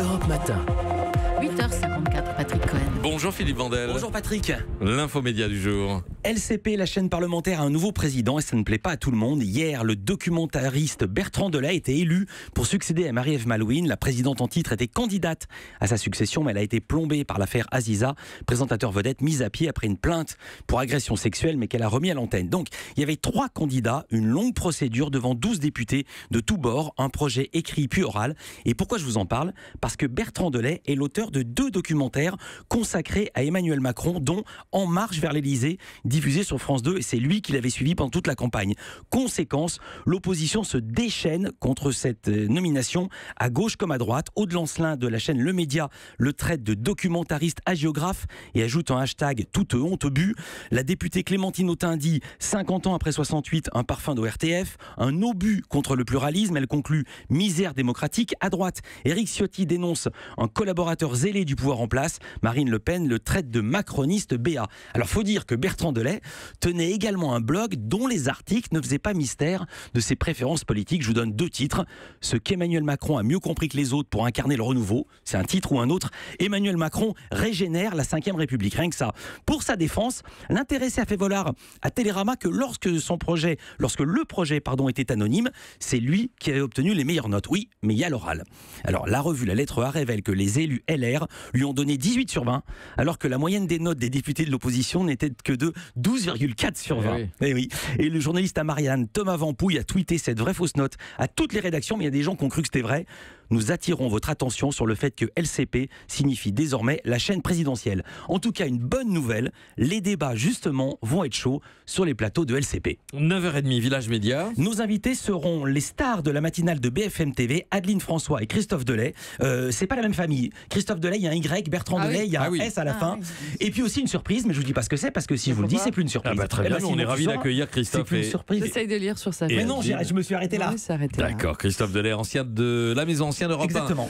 Europe Matin. 8h54, Patrick Cohen. Bonjour Philippe Vandel. Bonjour Patrick. L'infomédia du jour. LCP, la chaîne parlementaire, a un nouveau président et ça ne plaît pas à tout le monde. Hier, le documentariste Bertrand Delay a été élu pour succéder à Marie-Ève Malouine. La présidente en titre était candidate à sa succession, mais elle a été plombée par l'affaire Aziza, présentateur vedette mise à pied après une plainte pour agression sexuelle, mais qu'elle a remis à l'antenne. Donc, il y avait 3 candidats, une longue procédure devant 12 députés de tous bords, un projet écrit puis oral. Et pourquoi je vous en parle ? Parce que Bertrand Delay est l'auteur de 2 documentaires consacrés à Emmanuel Macron, dont En marche vers l'Elysée, diffusé sur France 2, et c'est lui qui l'avait suivi pendant toute la campagne. Conséquence, l'opposition se déchaîne contre cette nomination, à gauche comme à droite. Aude Lancelin de la chaîne Le Média le traite de documentariste hagiographe et ajoute un hashtag « toute honte bu ». La députée Clémentine Autain dit « 50 ans après 68, un parfum d'ORTF, un obus contre le pluralisme ». Elle conclut « misère démocratique ». À droite, Éric Ciotti dénonce un collaborateur zélé du pouvoir en place. Marine Le Pen le traite de macroniste béat. Alors faut dire que Bertrand Delay tenait également un blog dont les articles ne faisaient pas mystère de ses préférences politiques. Je vous donne 2 titres. Ce qu'Emmanuel Macron a mieux compris que les autres pour incarner le renouveau, c'est un titre ou un autre. Emmanuel Macron régénère la 5e République. Rien que ça. Pour sa défense, l'intéressé a fait valoir à Télérama que lorsque le projet était anonyme, c'est lui qui avait obtenu les meilleures notes. Oui, mais il y a l'oral. Alors la revue La Lettre A révèle que les élus LR lui ont donné 18 sur 20, alors que la moyenne des notes des députés de l'opposition n'était que de 12,4 sur 20. Et, oui. Et le journaliste à Marianne, Thomas Vampouille, a tweeté cette vraie fausse note à toutes les rédactions, mais il y a des gens qui ont cru que c'était vrai. Nous attirons votre attention sur le fait que LCP signifie désormais la chaîne présidentielle. En tout cas, une bonne nouvelle, les débats justement vont être chauds sur les plateaux de LCP. 9h30, Village Média. Nos invités seront les stars de la matinale de BFM TV, Adeline François et Christophe Delay. C'est pas la même famille. Christophe Delay, il y a un Y, Bertrand Delay, il y a un S à la fin. Oui. Et puis aussi une surprise, mais je vous dis pas ce que c'est, parce que si je vous le dis, c'est plus une surprise. Très bien, on est ravis d'accueillir Christophe. C'est plus une surprise. J'essaye de lire sur sa Mais non, je me suis arrêté là. Oui, c'est arrêté là. D'accord, Christophe Delay, ancien de la maison ancienne Europe 1. Exactement.